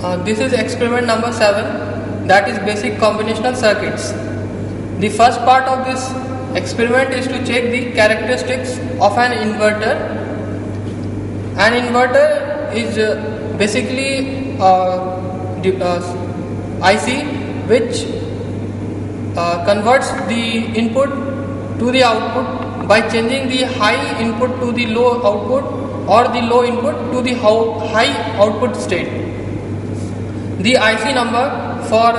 This is experiment number 7, that is basic combinational circuits. The first part of this experiment is to check the characteristics of an inverter. An inverter is basically IC which converts the input to the output by changing the high input to the low output or the low input to the high output state. The IC number for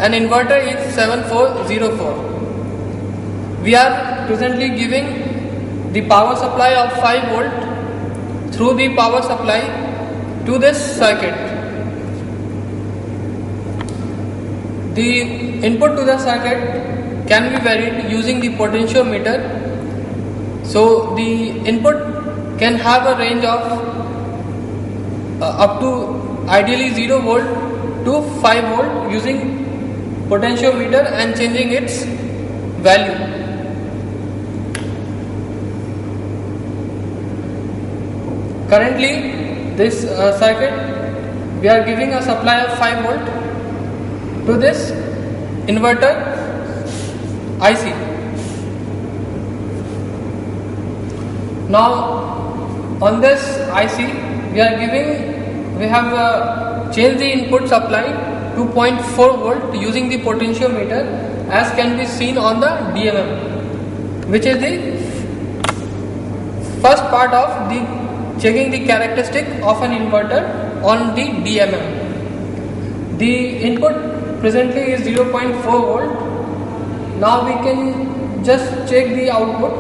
an inverter is 7404. We are presently giving the power supply of 5 volt through the power supply to this circuit. The input to the circuit can be varied using the potentiometer. So the input can have a range of up to ideally 0 volt to 5 volt using potentiometer and changing its value. Currently this circuit, we are giving a supply of 5 volt to this inverter IC. Now on this IC we have changed the input supply to 0.4 volt using the potentiometer, as can be seen on the DMM, which is the first part of the checking the characteristic of an inverter on the DMM. The input presently is 0.4 volt. Now we can just check the output.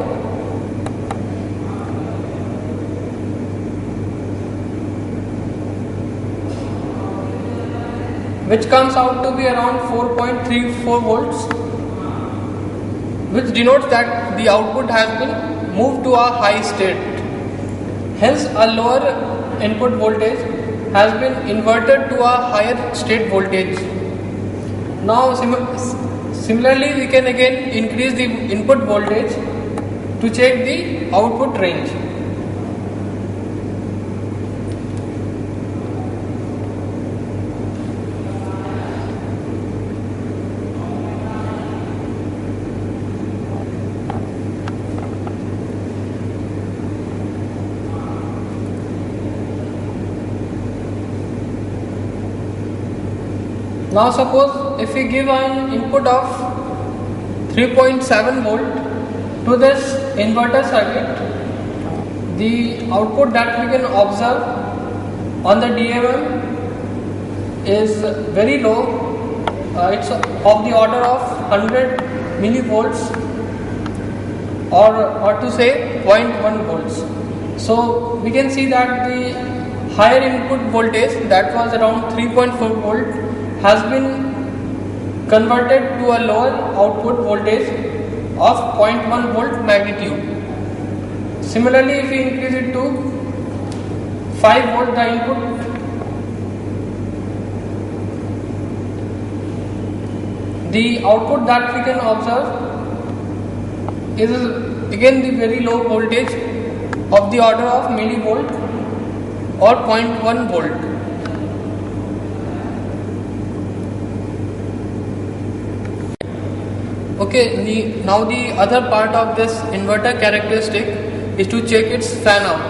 Which comes out to be around 4.34 volts, which denotes that the output has been moved to a high state. Hence a lower input voltage has been inverted to a higher state voltage. Now similarly we can again increase the input voltage to check the output range. Now suppose if we give an input of 3.7 volt to this inverter circuit, the output that we can observe on the DMM is very low. It's of the order of 100 millivolts or to say 0.1 volts. So we can see that the higher input voltage, that was around 3.4 volt, has been converted to a lower output voltage of 0.1 volt magnitude. Similarly, if we increase it to 5 volt, the input the output that we can observe is again the very low voltage of the order of millivolt or 0.1 volt. Okay, now the other part of this inverter characteristic is to check its fan out.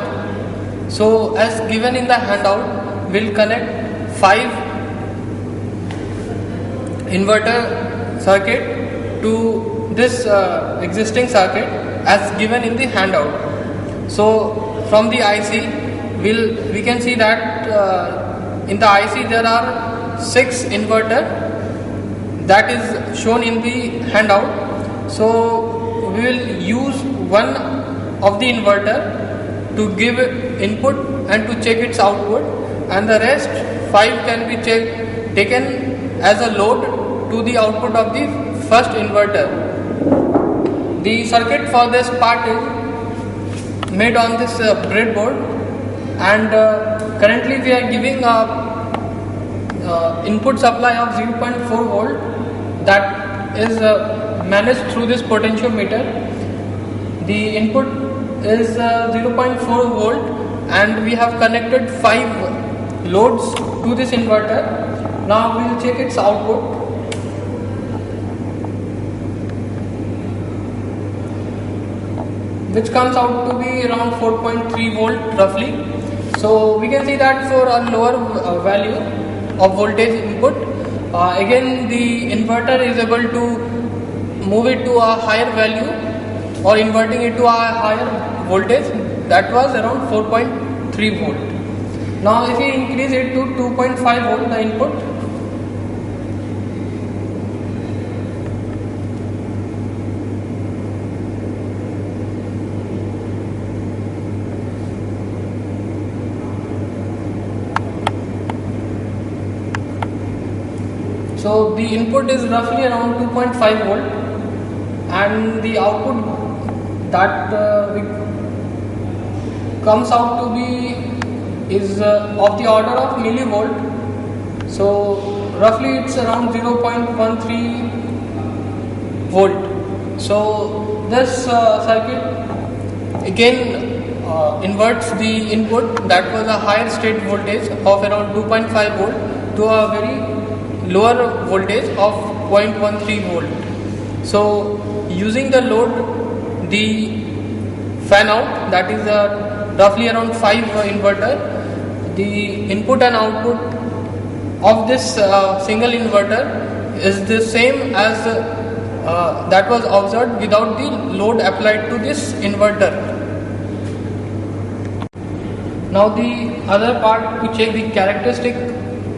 So as given in the handout, we'll connect 5 inverter circuit to this existing circuit as given in the handout. So from the IC, we can see that in the IC there are 6 inverter that is shown in the handout. So we will use one of the inverter to give input and to check its output, and the rest 5 can be taken as a load to the output of the first inverter. The circuit for this part is made on this breadboard, and currently we are giving a input supply of 0.4 volt that is managed through this potentiometer. The input is 0.4 volt and we have connected 5 loads to this inverter. Now we will check its output. Which comes out to be around 4.3 volt roughly. So we can see that for a lower value of voltage input, again the inverter is able to move it to a higher value or inverting it to a higher voltage, that was around 4.3 volt. Now if we increase it to 2.5 volt the input, so the input is roughly around 2.5 volt and the output that comes out to be is of the order of millivolt. So roughly it's around 0.13 volt. So this circuit again inverts the input that was a higher state voltage of around 2.5 volt to a very lower voltage of 0.13 volt. So using the load, the fan out, that is roughly around 5 inverter, the input and output of this single inverter is the same as that was observed without the load applied to this inverter. Now the other part to check the characteristic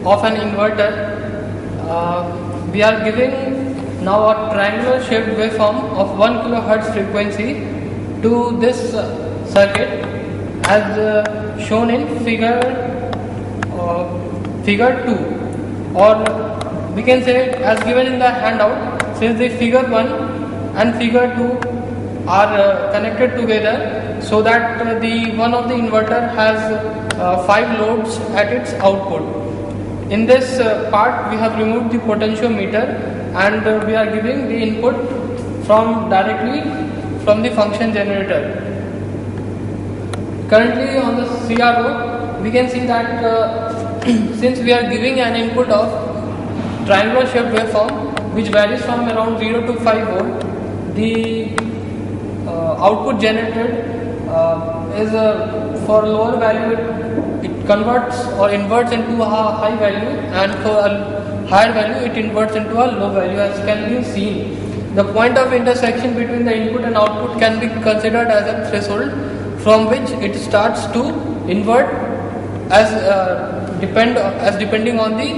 of an inverter, we are giving now a triangular shaped waveform of 1 kHz frequency to this circuit as shown in figure 2, or we can say as given in the handout, since the figure 1 and figure 2 are connected together so that the one of the inverter has 5 loads at its output. In this part we have removed the potentiometer and we are giving the input directly from the function generator. Currently on the CRO we can see that since we are giving an input of triangular shaped waveform which varies from around 0 to 5 volt, the output generated is for lower value it converts or inverts into a high value, and for a higher value it inverts into a low value, as can be seen. The point of intersection between the input and output can be considered as a threshold from which it starts to invert as depending on the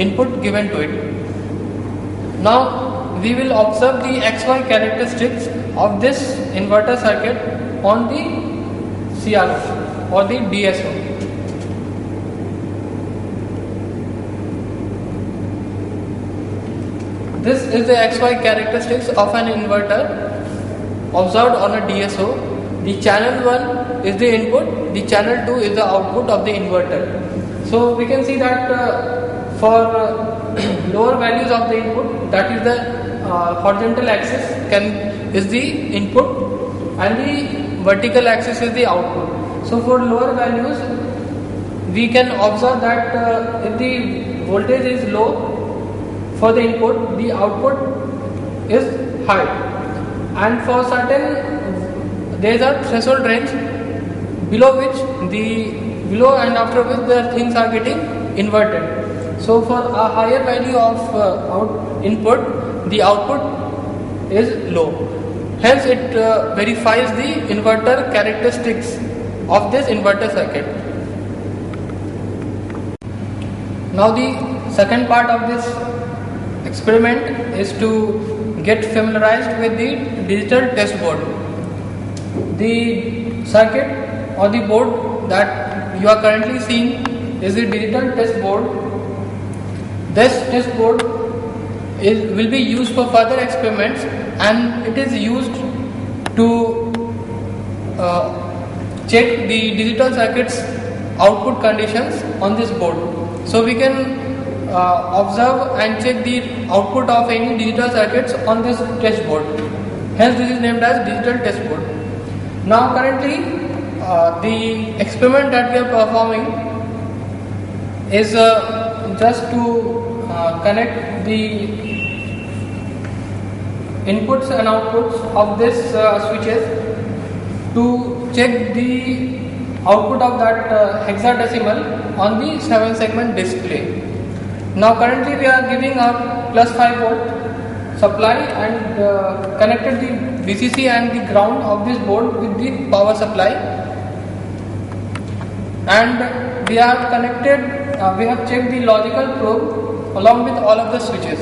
input given to it. Now we will observe the XY characteristics of this inverter circuit on the CRO or the DSO. This is the XY characteristics of an inverter observed on a DSO. The channel 1 is the input, the channel 2 is the output of the inverter. So we can see that for lower values of the input, that is the horizontal axis is the input and the vertical axis is the output. So for lower values we can observe that if the voltage is low for the input, the output is high, and for certain there is a threshold range below and after which the things are getting inverted. So for a higher value of input, the output is low. Hence it verifies the inverter characteristics of this inverter circuit. Now the second part of this experiment is to get familiarized with the digital test board. The circuit or the board that you are currently seeing is the digital test board. This test board will be used for further experiments, and it is used to check the digital circuit's output conditions on this board. So we can observe and check the output of any digital circuits on this test board. Hence this is named as digital test board. Now currently the experiment that we are performing is just to connect the inputs and outputs of this switches to check the output of that hexadecimal on the 7 segment display. Now currently we are giving a plus 5 volt supply and connected the VCC and the ground of this board with the power supply, and we have checked the logical probe along with all of the switches.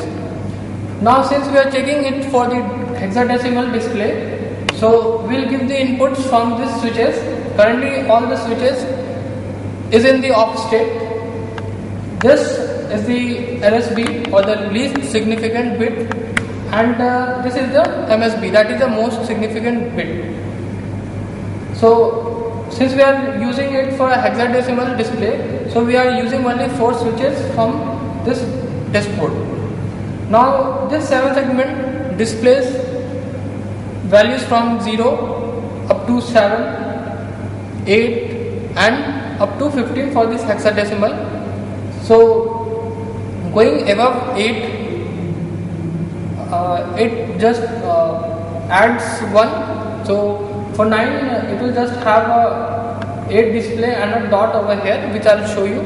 Now since we are checking it for the hexadecimal display, so we'll give the inputs from these switches. Currently all the switches is in the off state. This is the LSB or the least significant bit, and this is the MSB, that is the most significant bit. So since we are using it for a hexadecimal display, so we are using only 4 switches from this test board. Now this 7 segment displays values from 0 up to 7, 8 and up to 15 for this hexadecimal. So going above 8, it just adds 1. So for 9 it will just have a 8 display and a dot over here, which I will show you.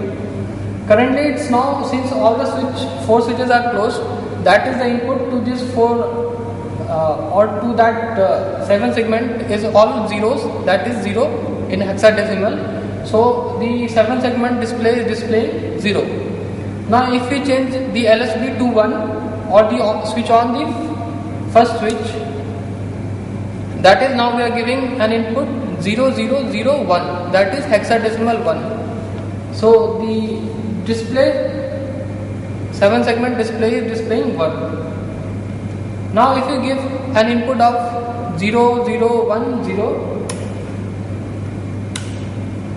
Currently it's now, since all the 4 switches are closed, that is the input to this 4 or to that 7 segment is all zeros, that is 0 in hexadecimal. So the 7 segment display is displaying 0. Now if we change the LSB to 1 or the switch on the first switch, that is now we are giving an input 0001, that is hexadecimal 1. So the display 7 segment display is displaying 1. Now if you give an input of 0010,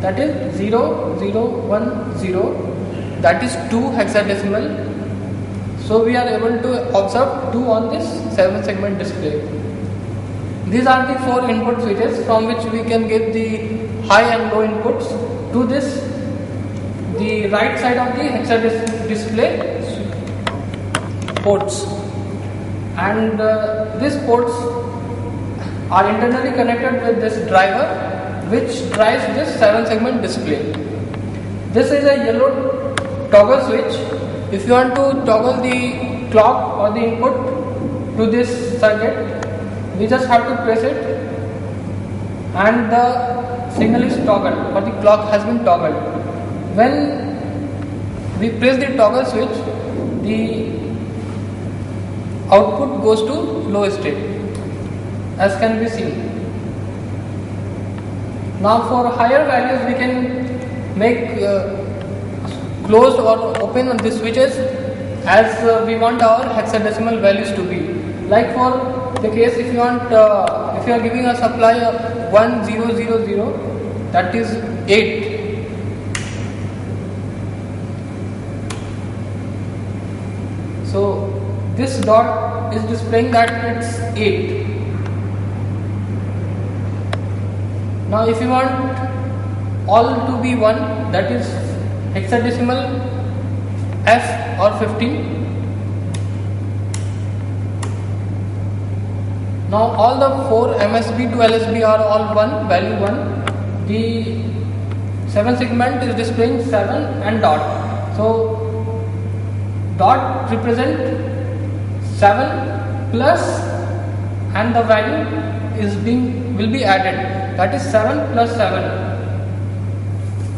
that is 0010, that is 2 hexadecimal. So we are able to observe 2 on this 7 segment display. These are the 4 input switches from which we can get the high and low inputs to this, the right side of the hexadecimal display ports, and these ports are internally connected with this driver which drives this 7 segment display. This is a yellow toggle switch. If you want to toggle the clock or the input to this circuit, we just have to press it and the signal is toggled, or the clock has been toggled. When we press the toggle switch, the output goes to low state, as can be seen. Now for higher values we can make closed or open the switches as we want our hexadecimal values to be. Like for the case, if you want, if you are giving a supply of 1000, that is 8. So this dot is displaying that it's 8. Now if you want all to be 1, that is hexadecimal F or 15. Now all the 4 MSB to LSB are all 1, value 1. The 7 segment is displaying 7 and dot. So dot represent 7 plus, and the value will be added, that is 7 plus 7,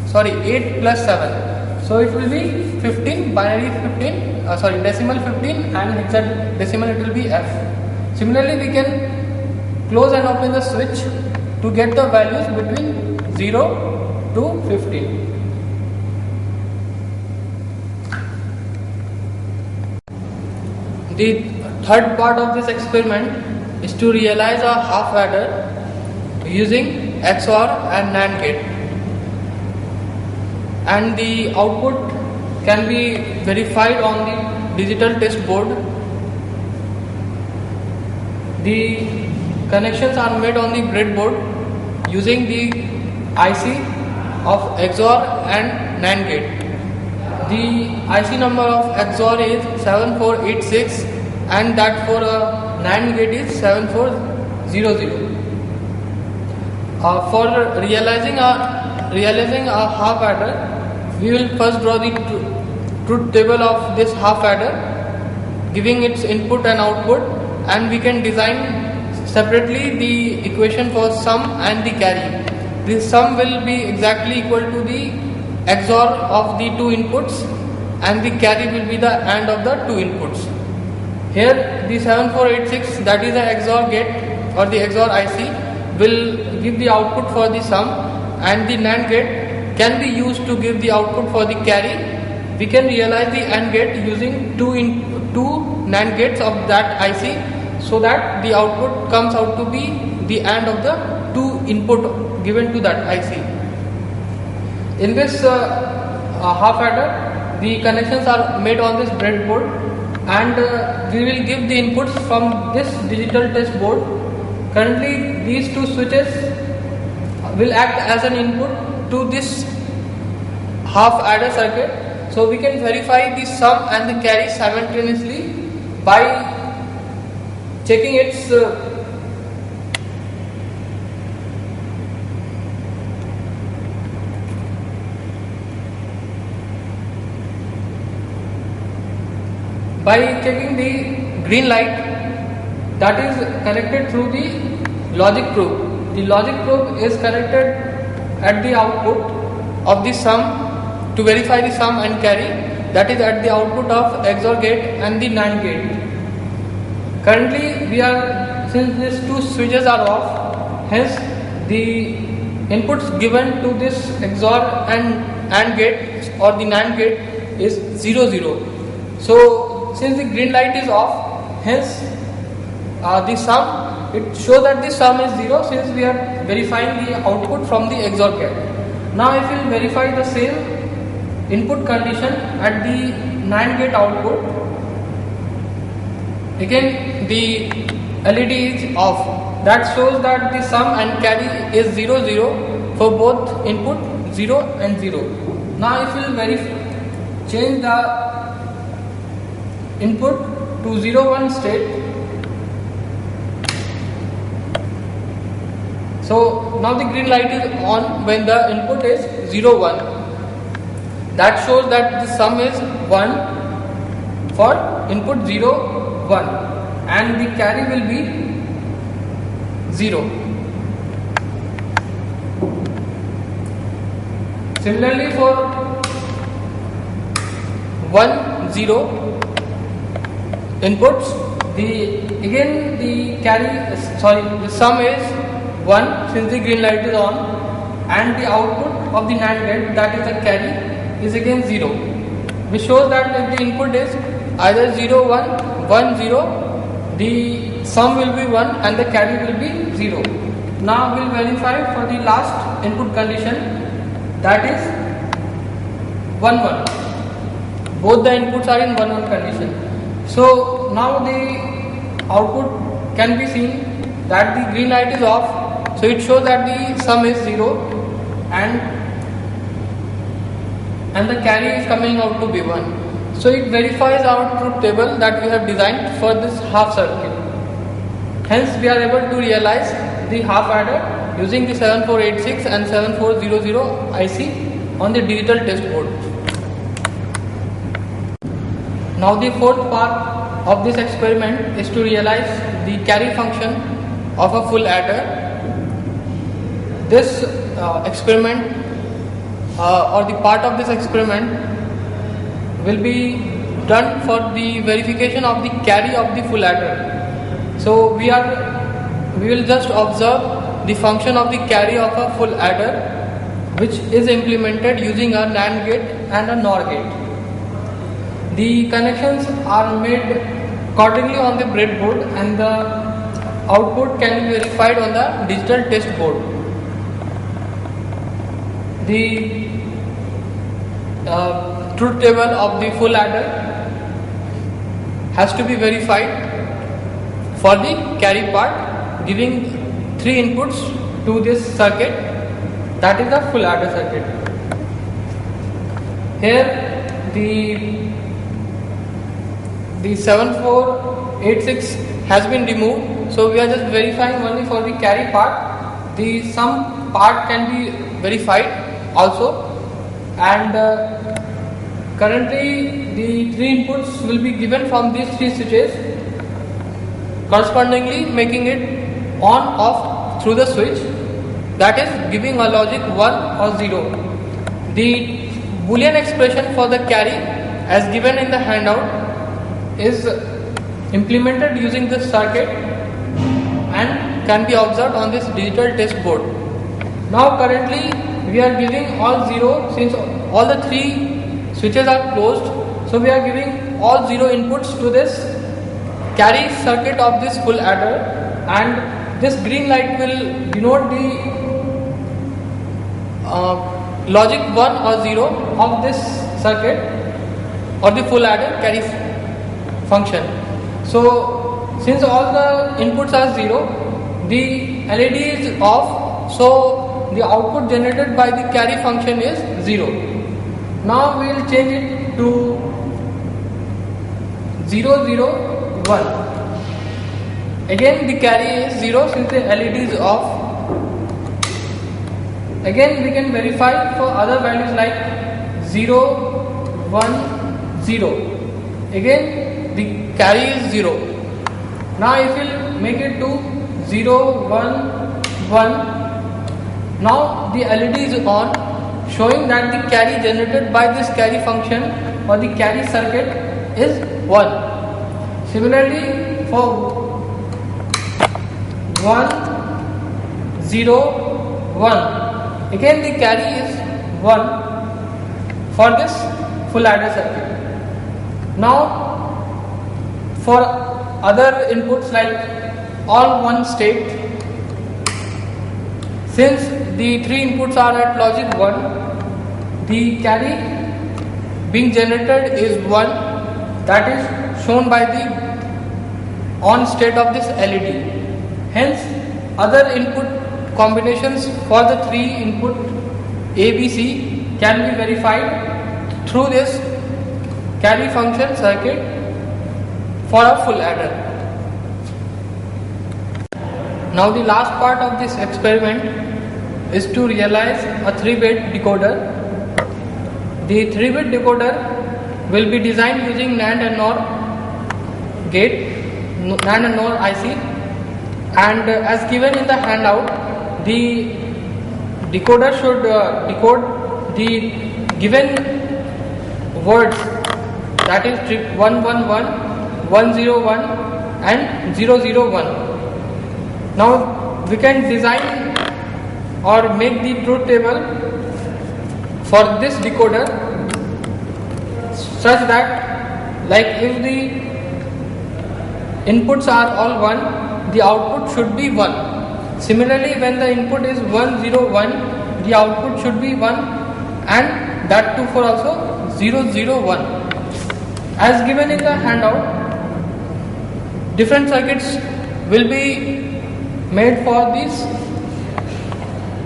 sorry 8 plus 7. So it will be 15, binary 15, decimal 15, and hexadecimal it will be F. Similarly we can close and open the switch to get the values between 0 to 15. The third part of this experiment is to realize a half adder using XOR and NAND gate, and the output can be verified on the digital test board. The connections are made on the breadboard using the IC of XOR and NAND gate. the IC number of XOR is 7486 and that for a NAND gate is 7400. For realizing a half adder, we will first draw the truth table of this half adder, giving its input and output, and we can design separately the equation for sum and the carry. The sum will be exactly equal to the XOR of the two inputs and the carry will be the AND of the two inputs. Here the 7486, that is the XOR gate or the XOR IC, will give the output for the sum, and the NAND gate can be used to give the output for the carry. We can realize the AND gate using two NAND gates of that IC, so that the output comes out to be the AND of the two input given to that IC. In this half adder, the connections are made on this breadboard, and we will give the inputs from this digital test board. Currently these two switches will act as an input to this half adder circuit, so we can verify the sum and the carry simultaneously by checking its the green light that is connected through the logic probe. The logic probe is connected at the output of the sum to verify the sum and carry, that is at the output of XOR gate and the NAND gate. Currently since these two switches are off, hence the inputs given to this XOR and AND gate or the NAND gate is 00. So since the green light is off, hence the sum, it shows that the sum is 0 since we are verifying the output from the XOR gate. Now if we will verify the same input condition at the NAND gate output, again the LED is off. That shows that the sum and carry is 0 0 for both input 0 and 0. Now if we will change the input to 0 1 state, so now the green light is on when the input is 0 1. That shows that the sum is 1 for input 0 1 and the carry will be 0. Similarly for 1 0 inputs, the sum is 1 since the green light is on, and the output of the NAND gate, that is the carry, is again 0, which shows that if the input is either 0 1 1 0, the sum will be 1 and the carry will be 0. Now we will verify for the last input condition, that is 1 1. Both the inputs are in 1 1 condition. So now the output can be seen that the green light is off, so it shows that the sum is 0 and the carry is coming out to be 1. So it verifies our truth table that we have designed for this half circuit. Hence we are able to realize the half adder using the 7486 and 7400 IC on the digital test board. Now the fourth part of this experiment is to realize the carry function of a full adder. This experiment or the part of this experiment will be done for the verification of the carry of the full adder. So we will just observe the function of the carry of a full adder, which is implemented using a NAND gate and a NOR gate. The connections are made accordingly on the breadboard and the output can be verified on the digital test board. The truth table of the full adder has to be verified for the carry part, giving 3 inputs to this circuit, that is the full adder circuit. Here the 7486 has been removed, so we are just verifying only for the carry part. The sum part can be verified also, and currently the 3 inputs will be given from these 3 switches, correspondingly making it on off through the switch, that is giving a logic 1 or 0. The Boolean expression for the carry as given in the handout is implemented using this circuit and can be observed on this digital test board. Now currently we are giving all 0 since all the 3 switches are closed, so we are giving all 0 inputs to this carry circuit of this full adder, and this green light will denote the logic 1 or 0 of this circuit or the full adder carry function. So since all the inputs are 0, the LED is off, so the output generated by the carry function is 0. Now we will change it to 0 0 1. Again the carry is 0 since the LED is off. Again we can verify for other values like 0 1 0. Again the carry is 0. Now if we make it to 0 1 1, now the LED is on, showing that the carry generated by this carry function or the carry circuit is 1. Similarly for 1 0 1, again the carry is 1 for this full adder circuit. Now for other inputs like all 1 state, since the 3 inputs are at logic 1, the carry being generated is 1, that is shown by the on state of this LED. Hence other input combinations for the 3 input A, B, C can be verified through this carry function circuit for a full adder. Now the last part of this experiment is to realize a 3-bit decoder. The 3-bit decoder will be designed using NAND and NOR gate, NAND and NOR IC, and as given in the handout, the decoder should decode the given words, that is 111, 101 and 001. Now we can design or make the truth table for this decoder such that, like, if the inputs are all 1, the output should be 1. Similarly, when the input is 101, the output should be 1, and that too for also 001. As given in the handout, different circuits will be made for this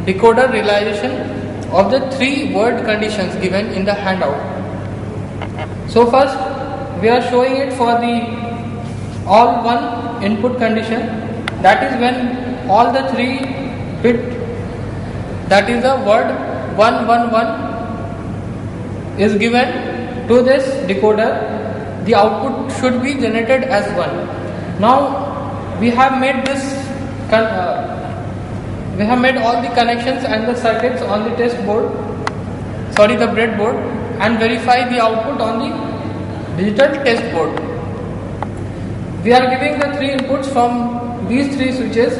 decoder realization of the 3 word conditions given in the handout. So first we are showing it for the all 1 input condition, that is when all the 3 bit, that is the word 111 is given to this decoder, the output should be generated as 1. Now we have made this we have made all the connections and the circuits on the test board, the breadboard, and verify the output on the digital test board. We are giving the 3 inputs from these 3 switches.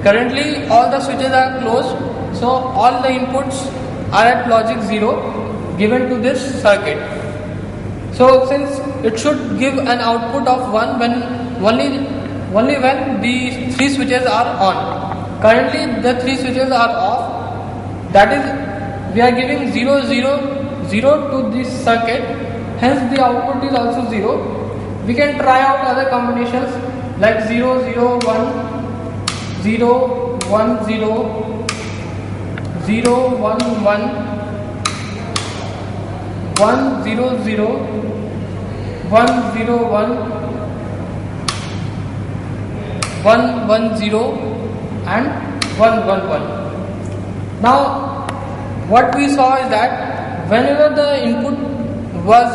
Currently all the switches are closed, so all the inputs are at logic 0 given to this circuit. So since it should give an output of 1 when only when the 3 switches are on. Currently the 3 switches are off, that is we are giving 0 0 0 to this circuit, hence the output is also 0. We can try out other combinations like 0 0 1, 0 1 0, 0 1 1, 100 101 110 and 111. Now what we saw is that whenever the input was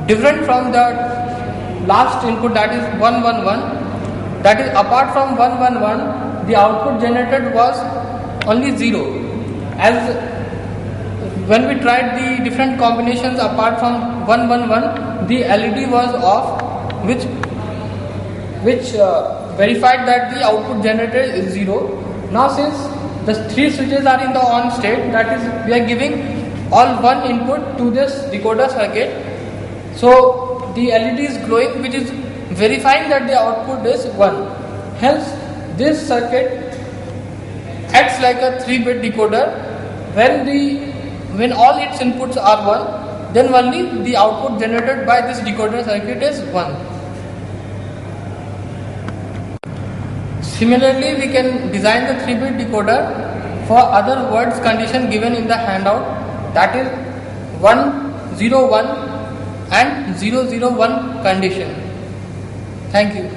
different from the last input, that is 111, that is apart from 111 the output generated was only 0. As when we tried the different combinations apart from 111, the LED was off, which verified that the output generated is 0. Now since the 3 switches are in the on state, that is we are giving all one input to this decoder circuit, so the LED is glowing, which is verifying that the output is 1. Hence this circuit acts like a 3-bit decoder. When all its inputs are 1, then only the output generated by this decoder circuit is 1. Similarly, we can design the 3-bit decoder for other words condition given in the handout, that is 101 and 001 condition. Thank you.